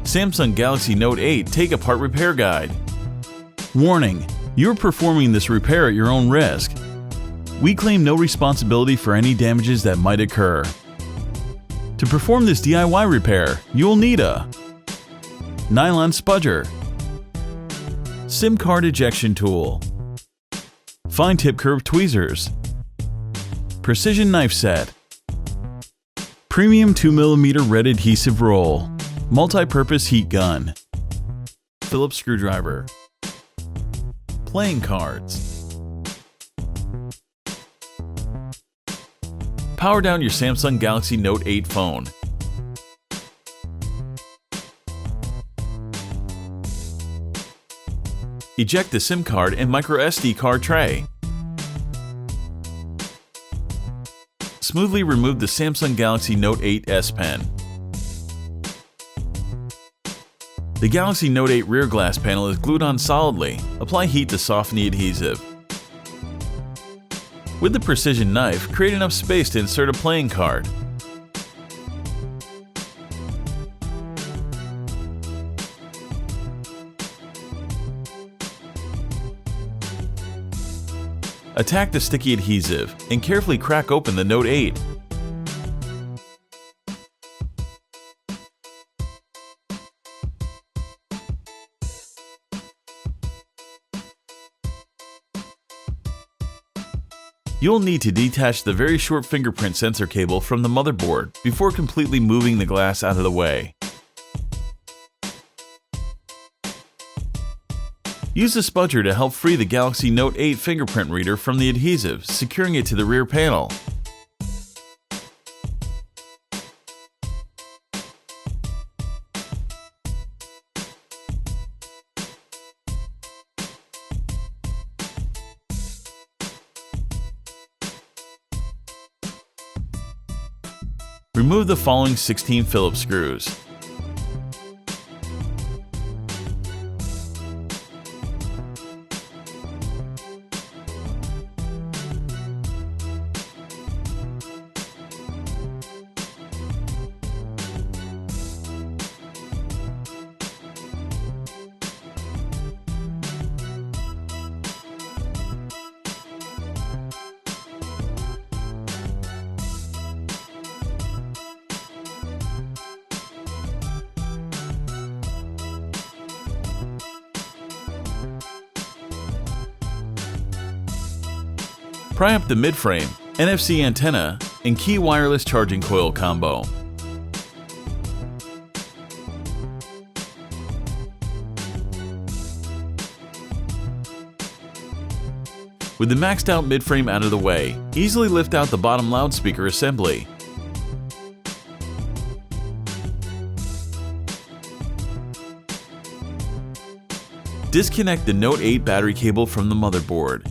Samsung Galaxy Note 8 Take-Apart Repair Guide. Warning: you're performing this repair at your own risk. We claim no responsibility for any damages that might occur. To perform this DIY repair, you'll need a nylon spudger, SIM card ejection tool, fine tip curved tweezers, precision knife set, premium 2mm red adhesive roll, multi-purpose heat gun, Phillips screwdriver, playing cards. Power down your Samsung Galaxy Note 8 phone. Eject the SIM card and microSD card tray. Smoothly remove the Samsung Galaxy Note 8 S Pen. The Galaxy Note 8 rear glass panel is glued on solidly. Apply heat to soften the adhesive. With the precision knife, create enough space to insert a playing card. Attack the sticky adhesive and carefully crack open the Note 8. You'll need to detach the very short fingerprint sensor cable from the motherboard before completely moving the glass out of the way. Use the spudger to help free the Galaxy Note 8 fingerprint reader from the adhesive, securing it to the rear panel. Remove the following 16 Phillips screws. Pry up the mid-frame, NFC antenna, and key wireless charging coil combo. With the maxed out mid-frame out of the way, easily lift out the bottom loudspeaker assembly. Disconnect the Note 8 battery cable from the motherboard.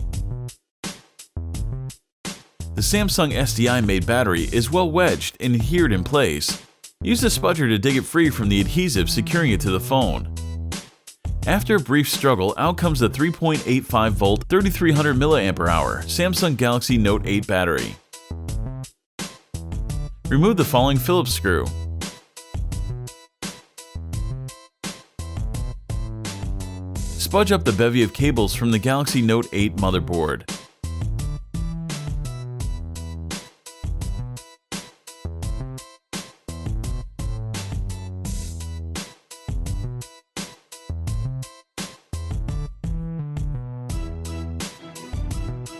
The Samsung SDI-made battery is well wedged and adhered in place. Use the spudger to dig it free from the adhesive securing it to the phone. After a brief struggle, out comes the 3.85-volt 3300 mAh Samsung Galaxy Note 8 battery. Remove the following Phillips screw. Spudge up the bevy of cables from the Galaxy Note 8 motherboard.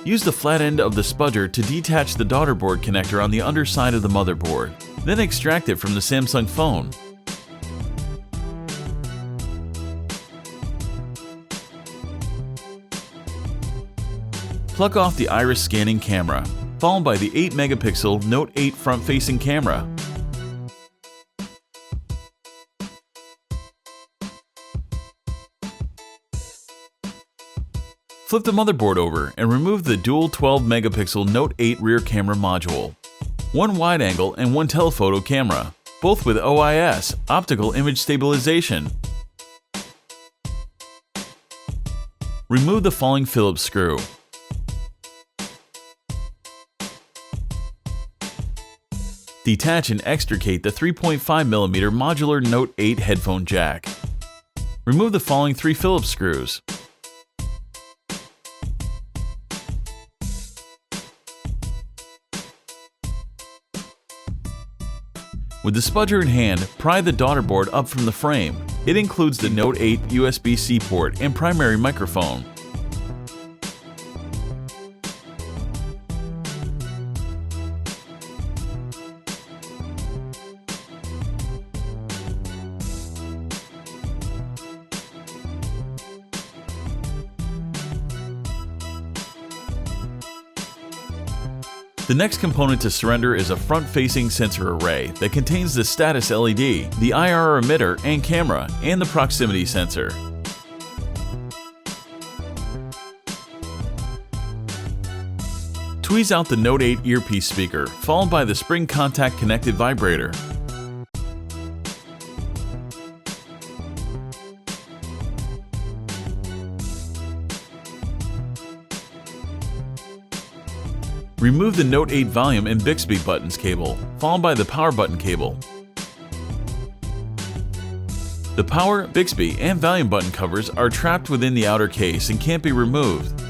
Use the flat end of the spudger to detach the daughter board connector on the underside of the motherboard, then extract it from the Samsung phone. Plug off the iris scanning camera, followed by the 8-megapixel Note 8 front-facing camera. Flip the motherboard over and remove the dual 12-megapixel Note 8 rear camera module. One wide-angle and one telephoto camera, both with OIS, optical image stabilization. Remove the falling Phillips screw. Detach and extricate the 3.5mm modular Note 8 headphone jack. Remove the following 3 Phillips screws. With the spudger in hand, pry the daughter board up from the frame. It includes the Note 8 USB-C port and primary microphone. The next component to surrender is a front-facing sensor array that contains the status LED, the IR emitter and camera, and the proximity sensor. Tweeze out the Note 8 earpiece speaker, followed by the spring contact connected vibrator. Remove the Note 8 volume and Bixby buttons cable, followed by the power button cable. The power, Bixby, and volume button covers are trapped within the outer case and can't be removed.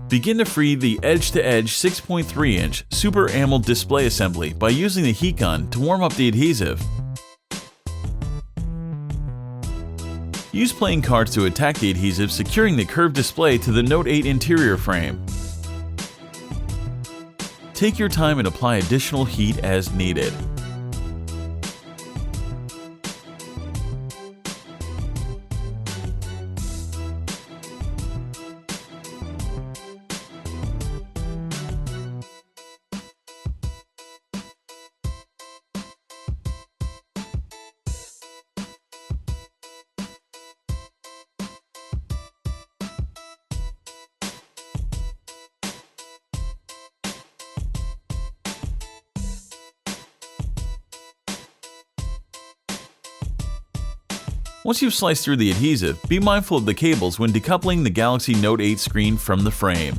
Begin to free the edge-to-edge 6.3-inch Super AMOLED display assembly by using the heat gun to warm up the adhesive. Use playing cards to attack the adhesive, securing the curved display to the Note 8 interior frame. Take your time and apply additional heat as needed. Once you've sliced through the adhesive, be mindful of the cables when decoupling the Galaxy Note 8 screen from the frame.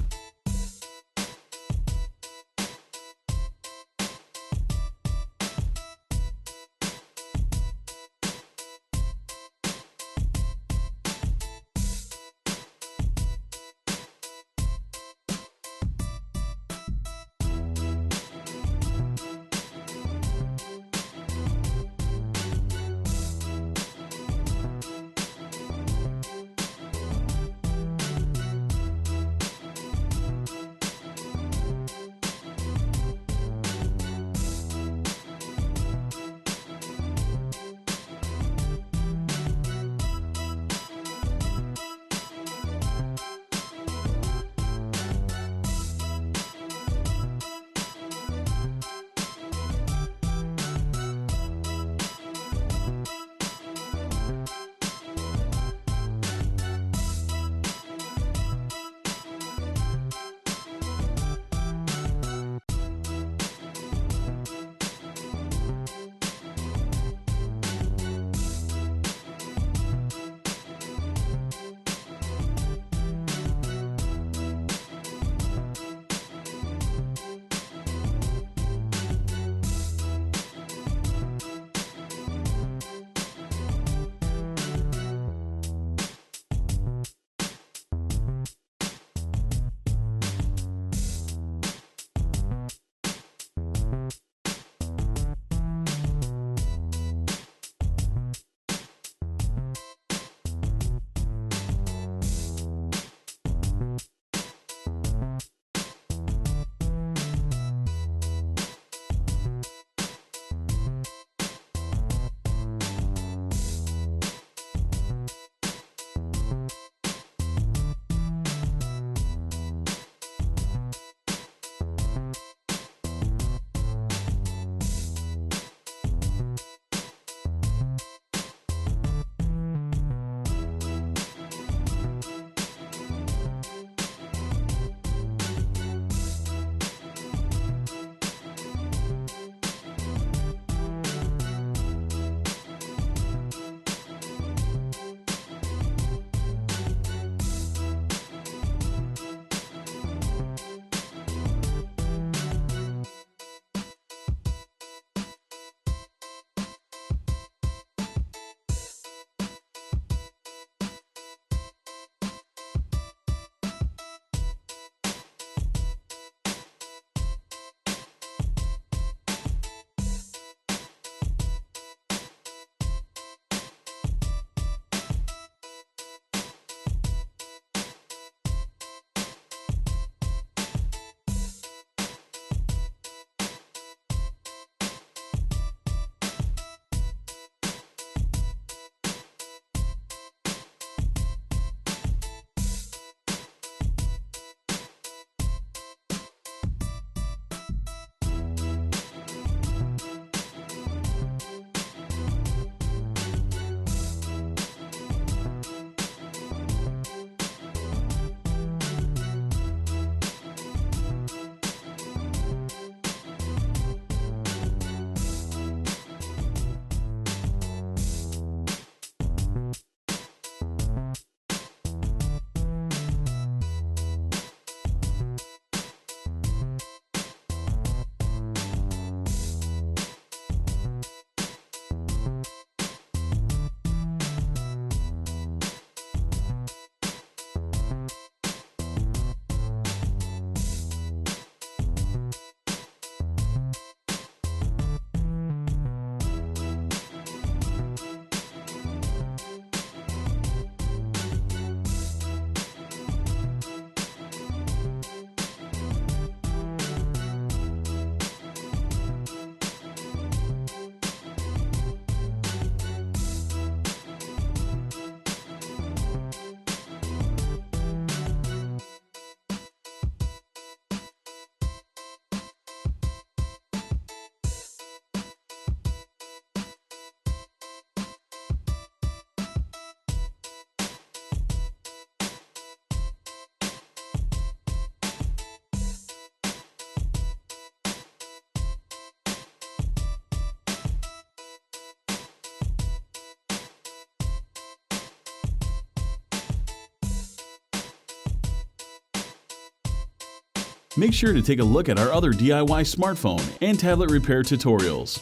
Make sure to take a look at our other DIY smartphone and tablet repair tutorials.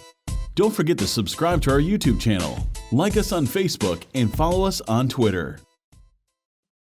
Don't forget to subscribe to our YouTube channel, like us on Facebook, and follow us on Twitter.